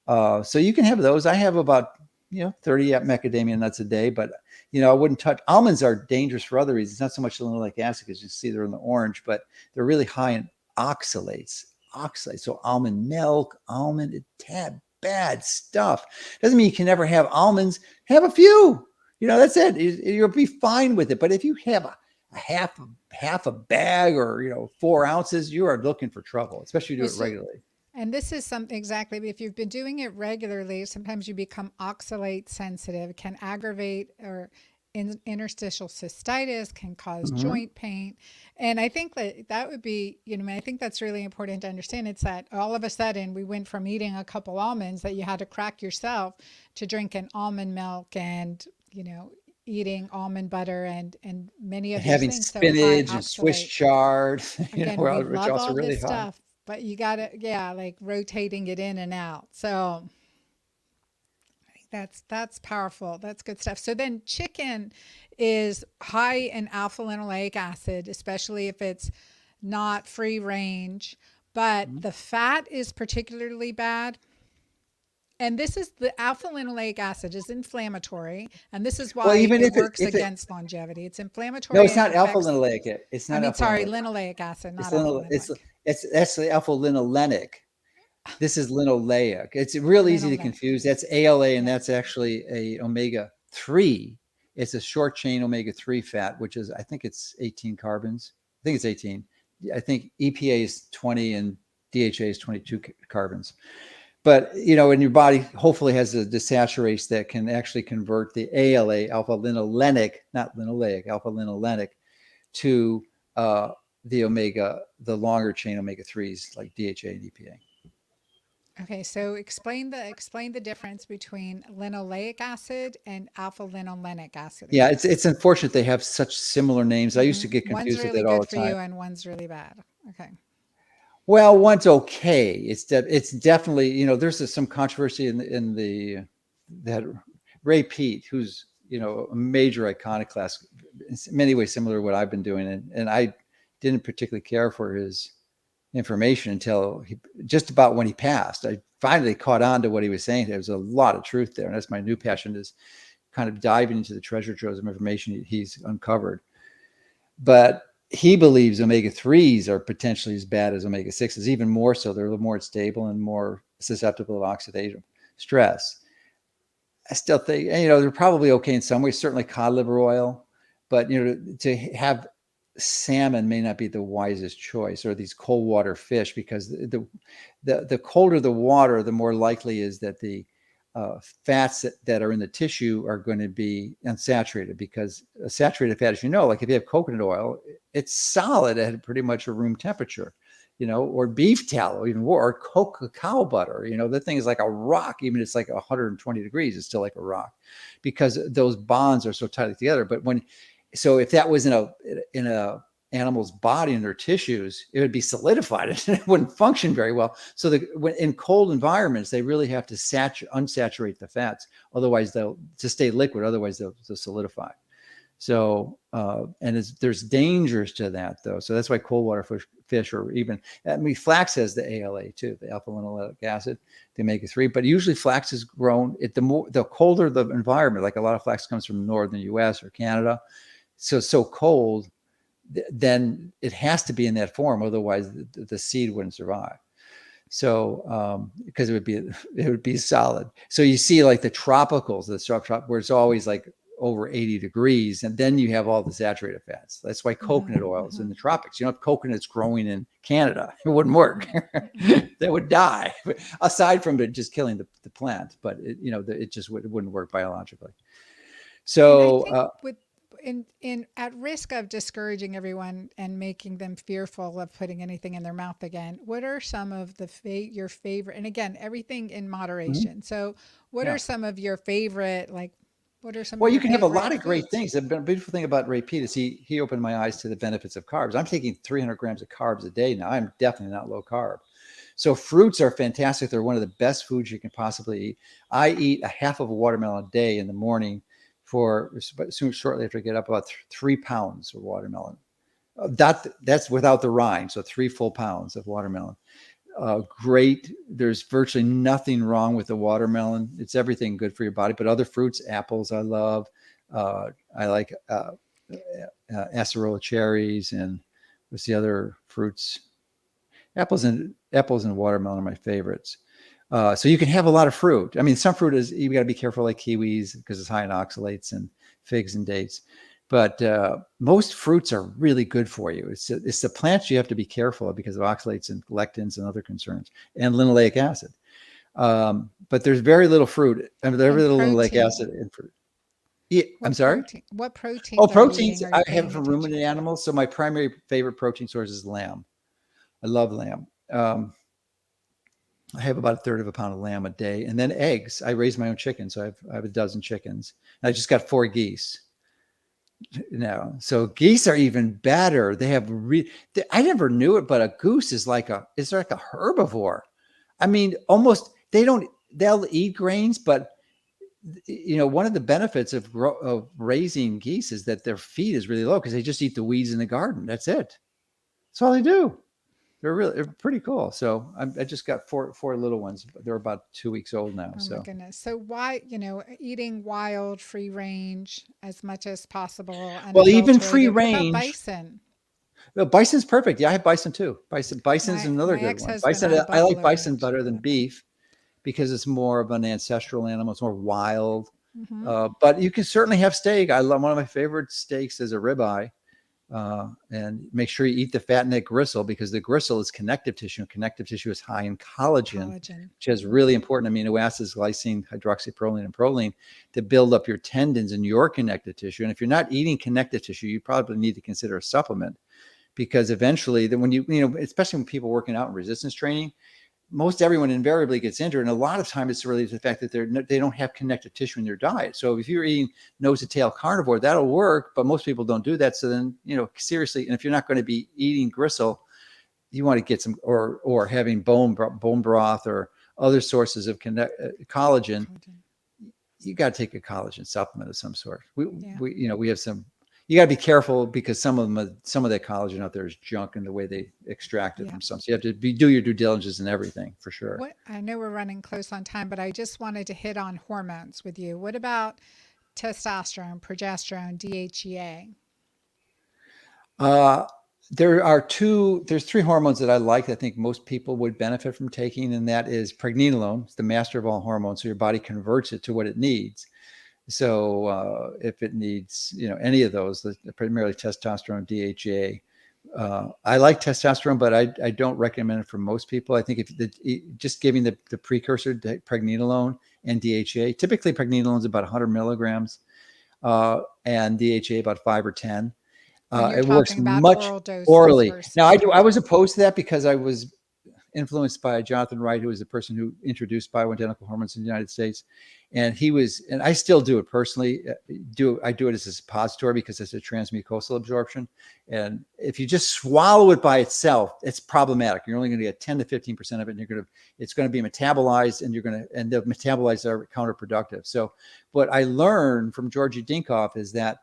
So you can have those. I have about 30 macadamia nuts a day, but I wouldn't touch almonds. Are dangerous for other reasons. It's not so much the linoleic acid because you see they're in the orange, but they're really high in oxalates. Oxalates. So almond milk, bad stuff. Doesn't mean you can never have almonds. Have a few. That's it. You'll be fine with it. But if you have a half a bag or 4 ounces, you are looking for trouble, especially if you well, do it so regularly. and this is something exactly, if you've been doing it regularly, sometimes you become oxalate sensitive, can aggravate or interstitial cystitis, can cause Mhm. joint pain. And I think that would be, I think that's really important to understand. It's that all of a sudden we went from eating a couple almonds that you had to crack yourself to drinking almond milk and, eating almond butter and many of And these having things. So high spinach and Swiss oxalate. chard, Again, we which love also all really this high. stuff, but you gotta, yeah, like rotating it in and out. So that's powerful. That's good stuff. So then chicken is high in alpha linoleic acid, especially if it's not free range, but Mhm. the fat is particularly bad. And this is the alpha linoleic acid is inflammatory, and this is Well, why even it if works it against longevity. It's no, inflammatory it's and not alpha affects, linoleic. It's I not mean, alpha sorry, linoleic. linoleic acid, It's not alpha linoleic. it's actually alpha linolenic. This is linoleic. It's real easy to Linoleic. confuse. That's ALA, and Yep. that's actually a omega 3. It's a short chain omega 3 fat, which is I think it's 18 carbons. I think it's 18. I think EPA is 20 and DHA is 22 carbons. But in your body hopefully has a desaturase that can actually convert the ALA, alpha linolenic, not linoleic, alpha linolenic, to the longer chain omega 3s like DHA and EPA. Okay, so explain the difference between linoleic acid and alpha linolenic acid Yeah, again. it's unfortunate they have such similar names. I used to get One's confused with really it all good the for time. you and one's really bad. Okay. Well, one's okay. It's definitely, there's some controversy in the that Ray Pete, who's a major iconoclast, in many ways similar to what I've been doing, and I didn't particularly care for his information until just about when he passed. I finally caught on to what he was saying. There was a lot of truth there, and that's my new passion, is kind of diving into the treasure troves of information he's uncovered. But he believes omega-3s are potentially as bad as omega-6s, even more so. They're a little more unstable and more susceptible to oxidative stress. I still think, they're probably okay in some ways, certainly cod liver oil, but, to have salmon may not be the wisest choice, or these cold water fish, because the colder the water, the more likely is that the fats that are in the tissue are going to be unsaturated, because a saturated fat, as like if you have coconut oil, it's solid at pretty much a room temperature, or beef tallow, even more, or cocoa butter, the thing is like a rock. Even it's like 120 degrees, it's still like a rock, because those bonds are so tightly together. But so if that was in a animal's body and their tissues, it would be solidified and it wouldn't function very well. So when in cold environments, they really have to unsaturate the fats, otherwise they'll to stay liquid. Otherwise they'll solidify. So and there's dangers to that, though. So that's why cold water fish, or even, flax has the ALA too, the alpha linolenic acid, the omega-3. But usually flax is grown the colder the environment. Like a lot of flax comes from northern U.S. or Canada, so cold, then it has to be in that form. Otherwise, the seed wouldn't survive. So because it would be solid. So you see, like the tropicals, the subtrop, where it's always like over 80 degrees, and then you have all the saturated fats. That's why coconut oil is in the tropics. If coconut's growing in Canada, it wouldn't work. That would die, aside from it just killing the plant. But it just wouldn't work biologically. And I think So with in at risk of discouraging everyone and making them fearful of putting anything in their mouth again, what are some of your favorite? And again, everything in mhm, moderation. So, what are yeah. some of your favorite, like, what are some of Well, you your can have a lot favorite of great foods? things. The beautiful thing about Ray Pete is he opened my eyes to the benefits of carbs. I'm taking 300 grams of carbs a day now. I'm definitely not low carb. So fruits are fantastic. They're one of the best foods you can possibly eat. I eat a half of a watermelon a day in the morning for shortly after I get up, about 3 pounds of watermelon. That's without the rind. So 3 full pounds of watermelon. Great. There's virtually nothing wrong with the watermelon. It's everything good for your body. But other fruits, apples, I love. I like acerola cherries, and what's the other fruits? Apples and watermelon are my favorites. So you can have a lot of fruit. I mean, some fruit is, you got to be careful, like kiwis, because it's high in oxalates, and figs and dates. But most fruits are really good for you. It's the plants you have to be careful of because of oxalates and lectins and other concerns, and linoleic acid. But there's very little fruit. I mean, there's very And little linoleic protein. acid in fruit. Yeah, I'm sorry. What Oh, proteins are you proteins. eating? Are I you have it paying from attention? ruminant animals. So my primary favorite protein source is lamb. I love lamb. I have about a third of a pound of lamb a day, and then eggs. I raise my own chickens, so I have a dozen chickens. And I just got 4 geese now, so geese are even better. They have I never knew it, but a goose is like a herbivore. I mean, almost they'll eat grains, but one of the benefits of raising geese is that their feed is really low because they just eat the weeds in the garden. That's it. That's all they do. They're pretty cool. So I just got four little ones. They're about 2 weeks old now. Oh my So goodness. So why, eating wild, free range as much as possible, well, even free unadulterated. What about range. bison? Bison's perfect. Yeah, I have bison too. Bison's another My good one. ex-husband Bison. owned I like buffalo bison ranch. better I than love that. beef because it's more of an ancestral animal. It's more wild. Hmm. But you can certainly have steak. I love one of my favorite steaks is a ribeye. And make sure you eat the fat in that gristle, because the gristle is connective tissue, and connective tissue is high in collagen, Collagen. which has really important amino acids, glycine, hydroxyproline, and proline, to build up your tendons and your connective tissue. And if you're not eating connective tissue, you probably need to consider a supplement, because eventually, then when especially when people working out in resistance training, most everyone invariably gets injured. And a lot of time it's related to the fact that they don't have connective tissue in their diet. So if you're eating nose to tail carnivore, that'll work, but most people don't do that. So then, seriously, and if you're not going to be eating gristle, you want to get some, or having bone broth or other sources of collagen. You got to take a collagen supplement of some sort. We have some. You got to be careful because some of that collagen out there is junk in the way they extract it from some. So you have to do your due diligence and everything for sure. I know we're running close on time, but I just wanted to hit on hormones with you. What about testosterone, progesterone, DHEA? Uh, there's three hormones that I like that I think most people would benefit from taking, and that is pregnenolone. It's the master of all hormones, so your body converts it to what it needs. So if it needs, any of those, primarily testosterone, DHA. I like testosterone, but I don't recommend it for most people. I think just giving the precursor to pregnenolone and DHA, typically pregnenolone is about 100 milligrams, and DHA about 5 or 10. When you're It works talking about much oral doses orally. Now, versus. I was opposed to that because I was influenced by Jonathan Wright, who was the person who introduced bioidentical hormones in the United States. And and I still do it personally. I do it as a suppository because it's a transmucosal absorption. And if you just swallow it by itself, it's problematic. You're only going to get 10 to 15% of it. And it's going to be metabolized, and the metabolites are counterproductive. So what I learned from Georgie Dinkoff is that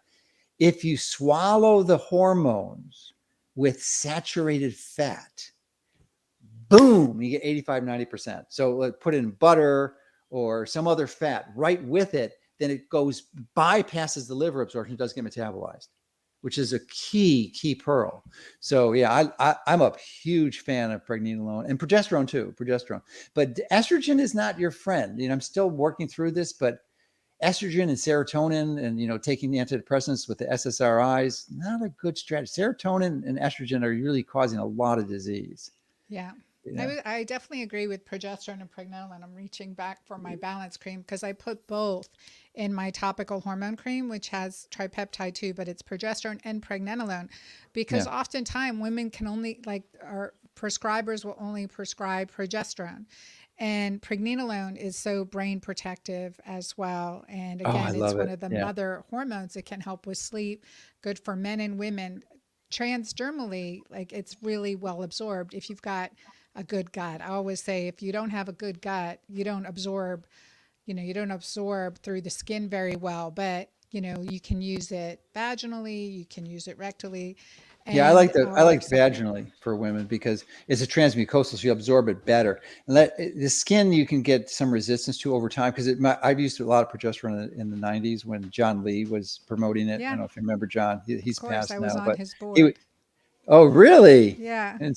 if you swallow the hormones with saturated fat, boom, you get 85, 90%. So put in butter or some other fat right with it, then it bypasses the liver absorption, it doesn't get metabolized, which is a key pearl. So yeah, I'm a huge fan of pregnenolone and progesterone too, but estrogen is not your friend. I'm still working through this, but estrogen and serotonin and, taking the antidepressants with the SSRIs, not a good strategy. Serotonin and estrogen are really causing a lot of disease. Yeah. Yeah. I definitely agree with progesterone and pregnenolone. I'm reaching back for my balance cream because I put both in my topical hormone cream, which has tripeptide too, but it's progesterone and pregnenolone because Yeah. oftentimes women can only, our prescribers will only prescribe progesterone. And pregnenolone is so brain protective as well. And Oh, I again, it's love one it. of the Yeah. mother hormones that can help with sleep, good for men and women. Transdermally, like it's really well absorbed if you've got a good gut. I always say if you don't have a good gut, you don't absorb through the skin very well, but you can use it vaginally, you can use it rectally, Yeah, and I however you like separate. vaginally for women because it's a transmucosal, so you absorb it better. And the skin you can get some resistance to over time because I've used a lot of progesterone in the '90s when John Lee was promoting it. I Yeah, don't know if you remember John. of He's course, passed I was now, on but his he. board. Oh, really? Yeah. And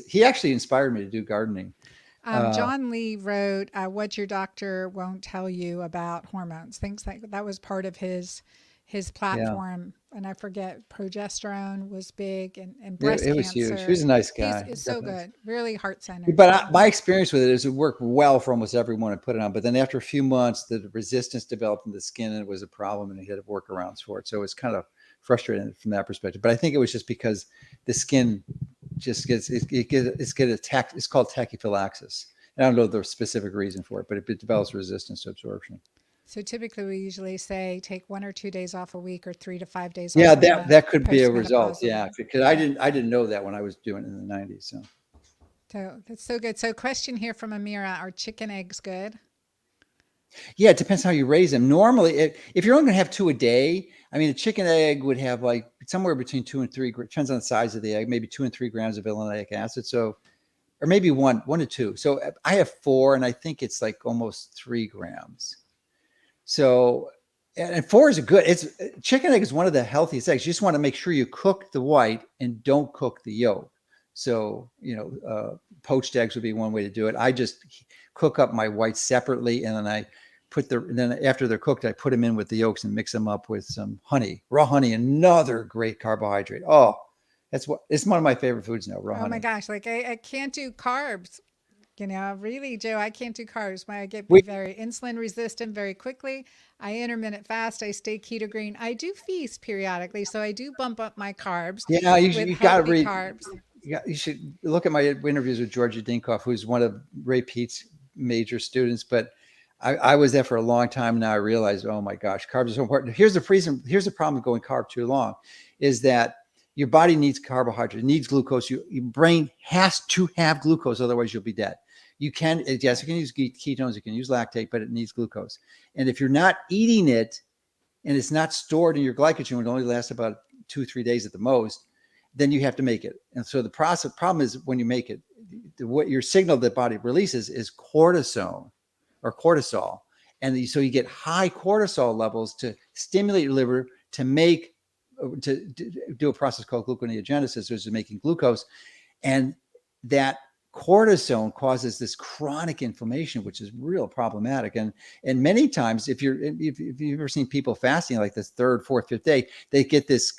he actually inspired me to do gardening. Uh, John Lee wrote "What Your Doctor Won't Tell You About Hormones." Things like that was part of his yeah, platform, and I forget progesterone was big, and breast it was huge. He cancer. was a nice He's guy, is so definitely. good, really heart centered. But So my experience with it is it worked well for almost everyone I put it on. But then after a few months, the resistance developed in the skin and it was a problem, and he had workarounds for it. So it's kind of frustrating from that perspective. But I think it was just because the skin just gets attacked. It's called tachyphylaxis. I don't know the specific reason for it, but it develops resistance to absorption. so typically we usually say take 1 or 2 days off a week or 3 to 5 days Yeah, off a that month that could be a result. Yeah, postmenopausally. because Yeah. I didn't know that when I was doing it in the '90s. So So that's so good. So question here from Amira, are chicken eggs good? yeah, it depends how you raise them. Normally, if you're only going to have two a day, I mean, a chicken egg would have like somewhere between 2 and 3. Depends on the size of the egg, maybe 2 and 3 grams of linoleic acid. So, or maybe one to two. So I have four, and I think it's like almost 3 grams. So, and four is a good. It's chicken egg is one of the healthiest eggs. You just want to make sure you cook the white and don't cook the yolk. So, poached eggs would be one way to do it. I just cook up my whites separately, and then then after they're cooked, I put them in with the yolks and mix them up with some honey, raw honey, another great carbohydrate. Oh, it's one of my favorite foods now, raw Oh my honey. gosh, like I can't do carbs. Really, Joe, I can't do carbs. I get We, very insulin resistant very quickly. I intermittent fast. I stay keto green. I do feast periodically, so I do bump up my carbs yeah, with you got to healthy read. carbs. you should look at my interviews with Georgia Dinkoff, who's one of Ray Pete's major students. But I was there for a long time. Now I realize, oh my gosh, carbs are so important. Here's the reason. Here's the problem with going carb too long, is that your body needs carbohydrate, it needs glucose. Your brain has to have glucose, otherwise you'll be dead. You can, yes, you can use ketones, you can use lactate, but it needs glucose. And if you're not eating it, and it's not stored in your glycogen, it only lasts about 2-3 days at the most, then you have to make it. And so the problem is when you make it, what your signal that body releases is cortisone or cortisol. And so you get high cortisol levels to stimulate your liver to make, to do a process called gluconeogenesis, which is making glucose. And that cortisone causes this chronic inflammation, which is real problematic. And many times, if you've ever seen people fasting like this third, fourth, fifth day, they get this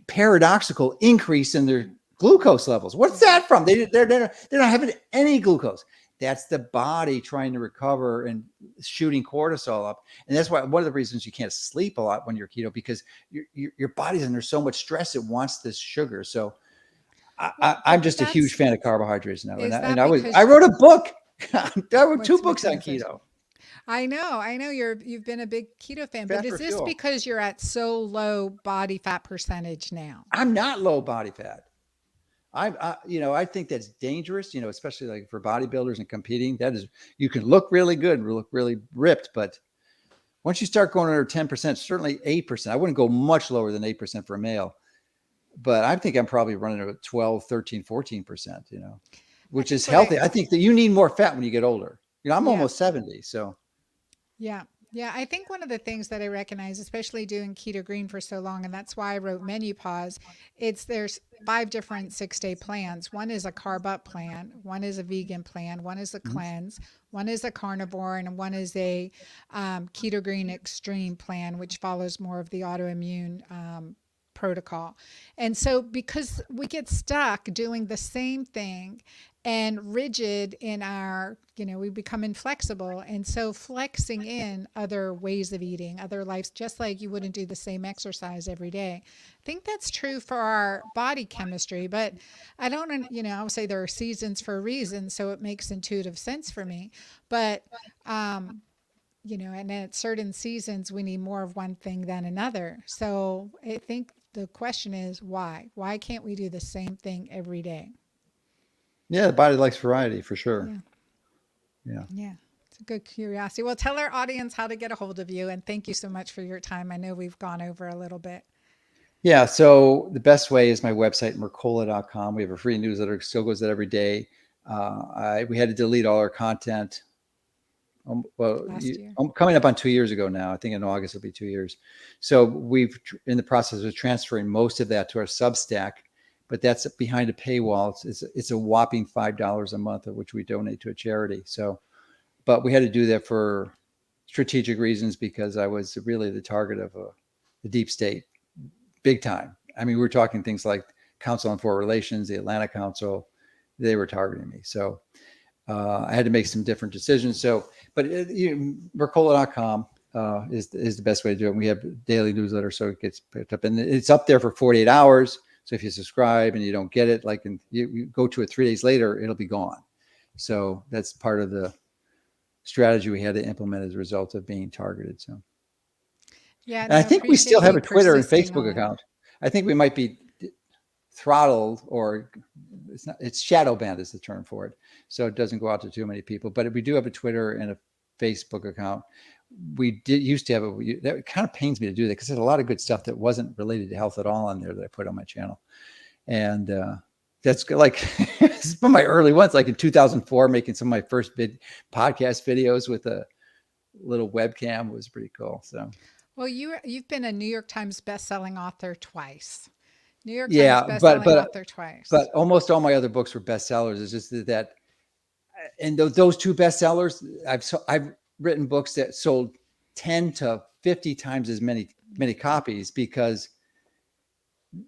paradoxical increase in their glucose levels. What's that from? They're not having any glucose. That's the body trying to recover and shooting cortisol up. And that's why one of the reasons you can't sleep a lot when you're keto, because your body's under so much stress, it wants this sugar. So I'm just a huge fan of carbohydrates now. Is And that I because wrote a book. I wrote two what's books on benefits? keto. I know you've been a big keto fan, but Fat is for this fuel. because you're at so low body fat percentage now? I'm not low body fat. I think that's dangerous, especially like for bodybuilders and competing. That is, you can look really good, look really ripped, but once you start going under 10%, certainly 8%, I wouldn't go much lower than 8% for a male, but I think I'm probably running at 12, 13, 14%, I which is think what I healthy. I think that you need more fat when you get older. I'm Yeah. almost 70. So Yeah. Yeah. I think one of the things that I recognize, especially doing keto green for so long, and that's why I wrote Menu Pause, there's 5 different 6-day plans. One is a carb up plan, one is a vegan plan, one is a mhm. cleanse, one is a carnivore, and one is a keto green extreme plan, which follows more of the autoimmune protocol. And so, because we get stuck doing the same thing and rigid in our, we become inflexible. And so, flexing in other ways of eating, other lives, just like you wouldn't do the same exercise every day. I think that's true for our body chemistry, but I don't, I would say there are seasons for a reason. So, it makes intuitive sense for me. But, and at certain seasons, we need more of one thing than another. So I think the question is why? Why can't we do the same thing every day? Yeah, the body likes variety for sure. Yeah, Yeah. yeah. It's a good curiosity. Well, tell our audience how to get a hold of you. And thank you so much for your time. I know we've gone over a little bit. Yeah. So the best way is my website, Mercola.com. We have a free newsletter, still goes out every day. We had to delete all our content. Last year. I'm coming up on 2 years ago now. I think in August it'll be 2 years. So we've in the process of transferring most of that to our Substack, but that's behind a paywall. It's a whopping $5 a month, of which we donate to a charity. So, but we had to do that for strategic reasons because I was really the target of the deep state, big time. I mean, we're talking things like Council on Foreign Relations, the Atlanta Council. They were targeting me. So I had to make some different decisions. So, but Mercola.com is the best way to do it. We have daily newsletter, so it gets picked up, and it's up there for 48 hours. So if you subscribe and you don't get it, you go to it 3 days later, it'll be gone. So that's part of the strategy we had to implement as a result of being targeted. So, Yeah, and I no, think we still appreciate have you a Twitter and persisting Facebook on it. account. I think we might be throttled, or it's shadow banned is the term for it, so it doesn't go out to too many people. But we do have a Twitter and a Facebook account. We did used to have that kind of pains me to do that because there's a lot of good stuff that wasn't related to health at all on there that I put on my channel. And that's like from my early ones, like in 2004, making some of my first podcast videos with a little webcam was pretty cool. So Well, you've been a New York Times best-selling author twice. New York Times yeah, best-selling author twice. but almost all my other books were bestsellers. It's just that and those two bestsellers, I've written books that sold 10 to 50 times as many copies because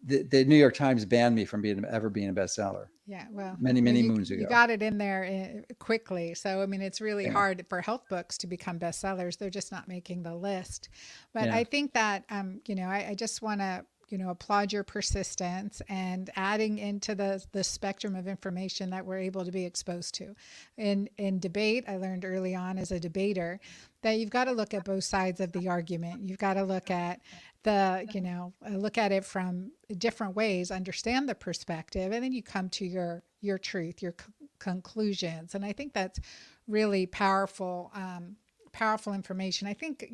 the New York Times banned me from ever being a bestseller Yeah, well, many you moons you ago. got it in there quickly. So I mean, it's really Yeah, hard for health books to become bestsellers. They're just not making the list. But yeah, I think that I just want to applaud your persistence and adding into the spectrum of information that we're able to be exposed to. In debate, I learned early on as a debater that you've got to look at both sides of the argument. You've got to look at look at it from different ways, understand the perspective, and then you come to your truth, your conclusions. And I think that's really powerful. Powerful information. I think,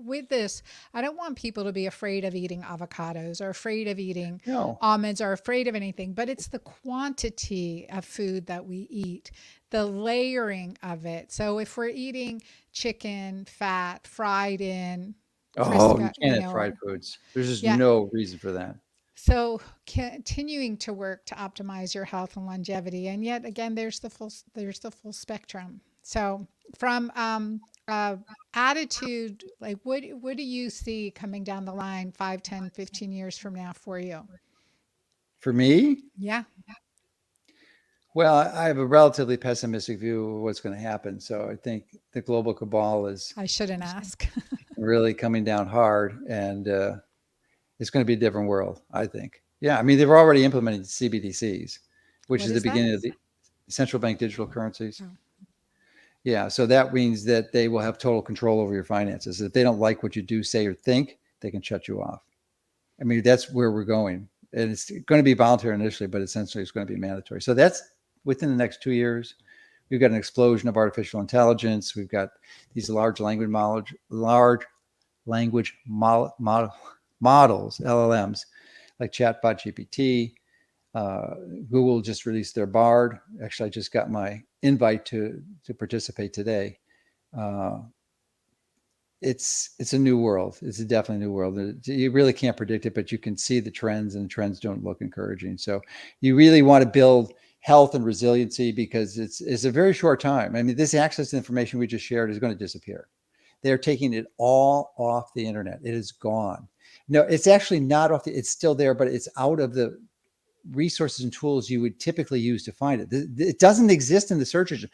with this, I don't want people to be afraid of eating avocados or afraid of eating No. almonds or afraid of anything, but it's the quantity of food that we eat, the layering of it. So if we're eating chicken, fat, fried in, Oh, you Crisco, can't have fried foods. There's just yeah. no reason for that. So continuing to work to optimize your health and longevity, and yet again, there's the full spectrum. So from attitude, like what do you see coming down the line 5, 10, 15 years from now for you? For me, Yeah, well, I have a relatively pessimistic view of what's going to happen. So I think the global cabal is I shouldn't ask. really coming down hard, and it's going to be a different world, I think. Yeah, I mean, they've already implemented CBDCs, which What is the is that? beginning of the central bank digital currencies. Oh, Yeah, so that means that they will have total control over your finances. If they don't like what you do, say, or think, they can shut you off. I mean, that's where we're going. And it's going to be voluntary initially, but essentially it's going to be mandatory. So that's within the next 2 years. We've got an explosion of artificial intelligence. We've got these large language models, LLMs, like Chatbot GPT. Google just released their Bard. Actually, I just got my invite to participate today. Uh, it's a new world. It's a definitely new world. You really can't predict it, but you can see the trends, and the trends don't look encouraging. So you really want to build health and resiliency, because it's a very short time. I mean, this access to information we just shared is going to disappear. They're taking it all off the internet. It is gone. No, it's actually not off it's still there, but it's out of the resources and tools you would typically use to find it. It doesn't exist in the search engine.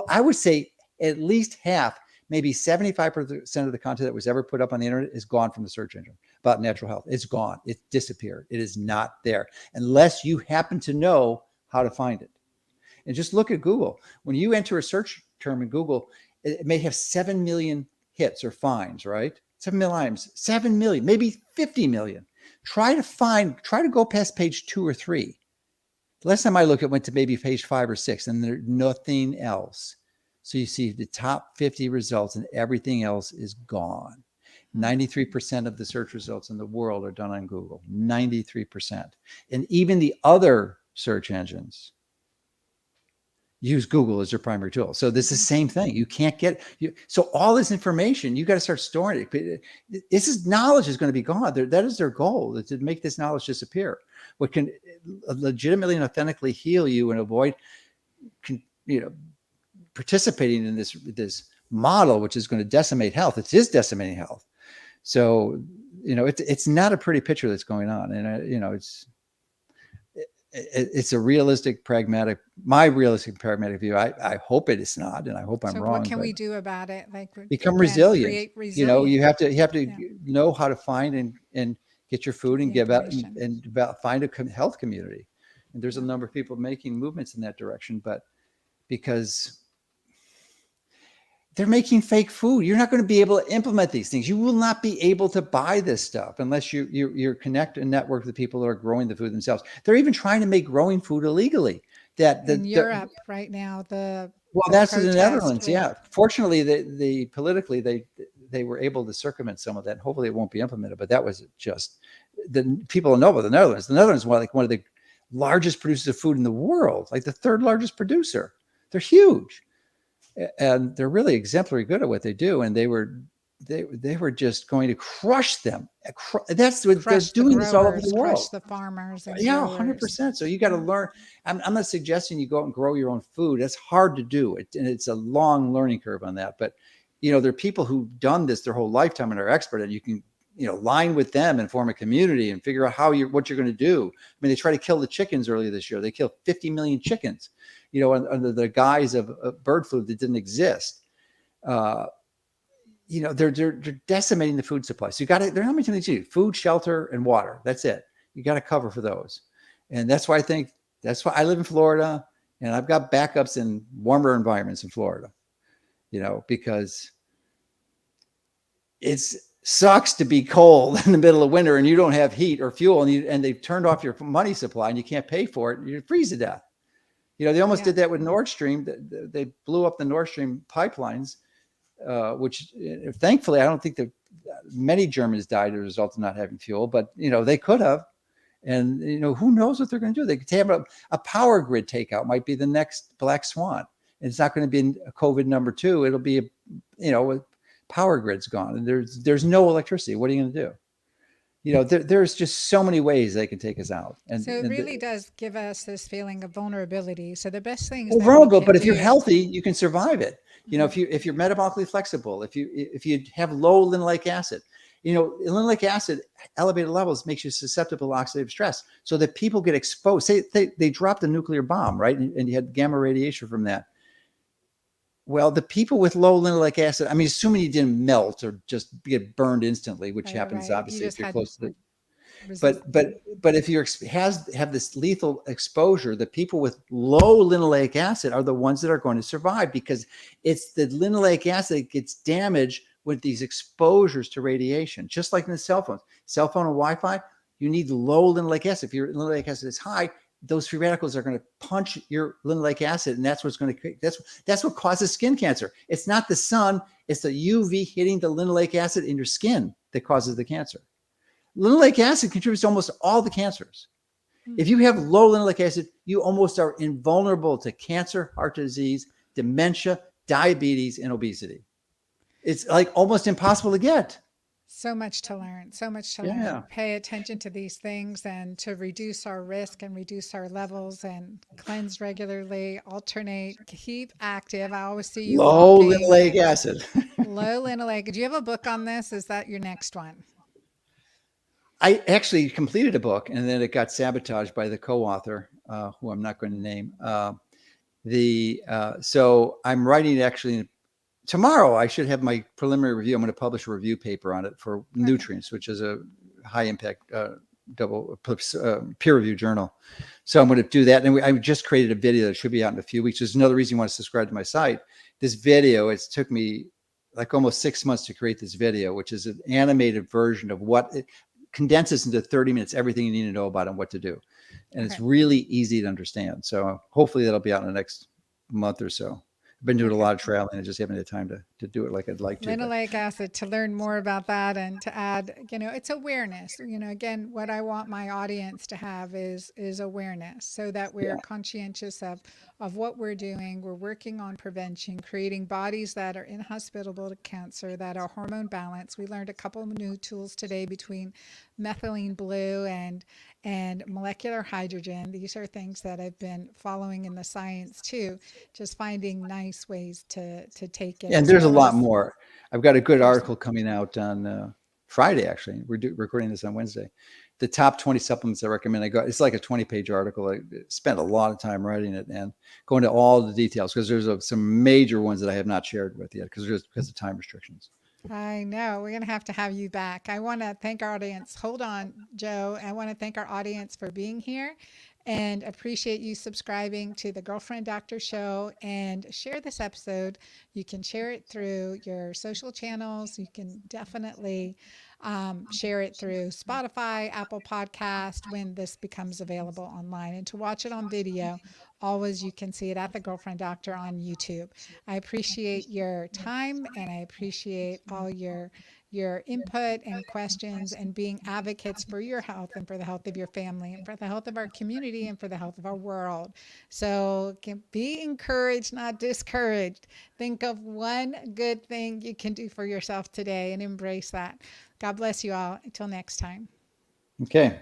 I would say at least half, maybe 75% of the content that was ever put up on the internet is gone from the search engine about natural health. It's gone. It's disappeared. It is not there unless you happen to know how to find it. And just look at Google. When you enter a search term in Google, it may have 7 million hits or finds, right? 7 million, 7 million, maybe 50 million. Try to go past page 2 or 3. The last time I looked, it went to maybe page 5 or 6, and there's nothing else. So you see the top 50 results, and everything else is gone. 93% of the search results in the world are done on Google. 93%. And even the other search engines use Google as their primary tool. So this is the same thing. You can't so all this information, you got to start storing it. This knowledge is going to be gone. That is their goal, is to make this knowledge disappear. What can legitimately and authentically heal you and avoid, participating in this model, which is going to decimate health. It is decimating health. So, it's not a pretty picture that's going on. And, it's a realistic, my realistic, pragmatic view. I hope it is not, and I hope I'm so wrong. what can we do about it? Like, become again, resilient. create resilience. You have to Yeah. know how to find and get your food, and The give out information. and find a health community. And there's a number of people making movements in that direction, but because they're making fake food, you're not going to be able to implement these things. You will not be able to buy this stuff unless you're connect and network with the people that are growing the food themselves. They're even trying to make growing food illegally. In Europe right now, Well, the that's in the protest Netherlands. with Yeah. Fortunately, the politically they were able to circumvent some of that. Hopefully, it won't be implemented. But that was just the people know about the Netherlands. The Netherlands is one of the largest producers of food in the world, like the third largest producer. They're huge, and they're really exemplary good at what they do. And they were just going to crush them. That's what they're crush the doing. This all over growers, the crush world. the farmers and Yeah, growers. 100%. So you got to learn. I'm not suggesting you go out and grow your own food. That's hard to do. And it's a long learning curve on that. But, there are people who've done this their whole lifetime and are expert, and you can, line with them and form a community and figure out what you're going to do. I mean, they tried to kill the chickens earlier this year. They killed 50 million chickens, under the guise of bird flu that didn't exist. they're decimating the food supply. So there are not many things you do: food, shelter, and water. That's it. You got to cover for those. And that's why I live in Florida, and I've got backups in warmer environments in Florida, because it sucks to be cold in the middle of winter and you don't have heat or fuel, and they've turned off your money supply and you can't pay for it. You freeze to death. They almost did that with Nord Stream. They blew up the Nord Stream pipelines, which thankfully I don't think that many Germans died as a result of not having fuel, but they could have. And who knows what they're going to do? They could have a power grid takeout might be the next black swan. And it's not going to be a COVID number 2. It'll be power grid's gone and there's no electricity. What are you going to do? There's just so many ways they can take us out. And So it really does give us this feeling of vulnerability. So the best things that we vulnerable, can but if you're do. healthy, you can survive it. If you're metabolically flexible, if you have low linoleic acid, linoleic acid elevated levels makes you susceptible to oxidative stress. So that people get exposed. Say they dropped a nuclear bomb, right? And you had gamma radiation from that. Well, the people with low linoleic acid, I mean, assuming you didn't melt or just get burned instantly, which happens Right. You obviously just if you're had close to the, resist. but if you're have this lethal exposure, the people with low linoleic acid are the ones that are going to survive, because it's the linoleic acid that gets damaged with these exposures to radiation, just like in the cell phone and Wi-Fi. You need low linoleic acid. If your linoleic acid is high, those free radicals are going to punch your linoleic acid, and that's what's going to create. That's what causes skin cancer. It's not the sun; it's the UV hitting the linoleic acid in your skin that causes the cancer. Linoleic acid contributes to almost all the cancers. If you have low linoleic acid, you almost are invulnerable to cancer, heart disease, dementia, diabetes, and obesity. It's like almost impossible to get. So much to learn, so much to learn. Yeah. Pay attention to these things and to reduce our risk and reduce our levels and cleanse regularly, alternate, keep active. I always see you Low walking. linoleic acid. Low linoleic. Do you have a book on this? Is that your next one? I actually completed a book and then it got sabotaged by the co-author, who I'm not going to name. So I'm writing actually tomorrow. I should have my preliminary review. I'm going to publish a review paper on it for Okay. Nutrients, which is a high impact double peer review journal. So I'm going to do that. And I just created a video that should be out in a few weeks. There's another reason you want to subscribe to my site. This video, it's took me like almost 6 months to create this video, which is an animated version of what it condenses into 30 minutes, everything you need to know about it and what to do. And it's Okay. really easy to understand. So hopefully that'll be out in the next month or so. I've been doing a Okay. lot of traveling. I just haven't had time to do it like I'd like to. But Linoleic acid, to learn more about that and to add, it's awareness. Again, what I want my audience to have is awareness, so that we're yeah, conscientious of what we're doing. We're working on prevention, creating bodies that are inhospitable to cancer, that are hormone balanced. We learned a couple of new tools today between methylene blue and molecular hydrogen. These are things that I've been following in the science too, just finding nice ways to take it, and as there's a well lot as more. I've got a good there's article coming out on Friday. Actually, we're recording this on Wednesday. The top 20 supplements I recommend. It's like a 20-page article. I spent a lot of time writing it and going to all the details, because there's some major ones that I have not shared with yet because of time restrictions. I know. We're going to have you back. I want to thank our audience. Hold on, Joe. I want to thank our audience for being here and appreciate you subscribing to the Girlfriend Doctor Show, and share this episode. You can share it through your social channels. You can definitely share it through Spotify, Apple Podcast when this becomes available online. And to watch it on video, always you can see it at the Girlfriend Doctor on YouTube. I appreciate your time and I appreciate all your input and questions and being advocates for your health and for the health of your family and for the health of our community and for the health of our world. So be encouraged, not discouraged. Think of one good thing you can do for yourself today and embrace that. God bless you all. Until next time. Okay.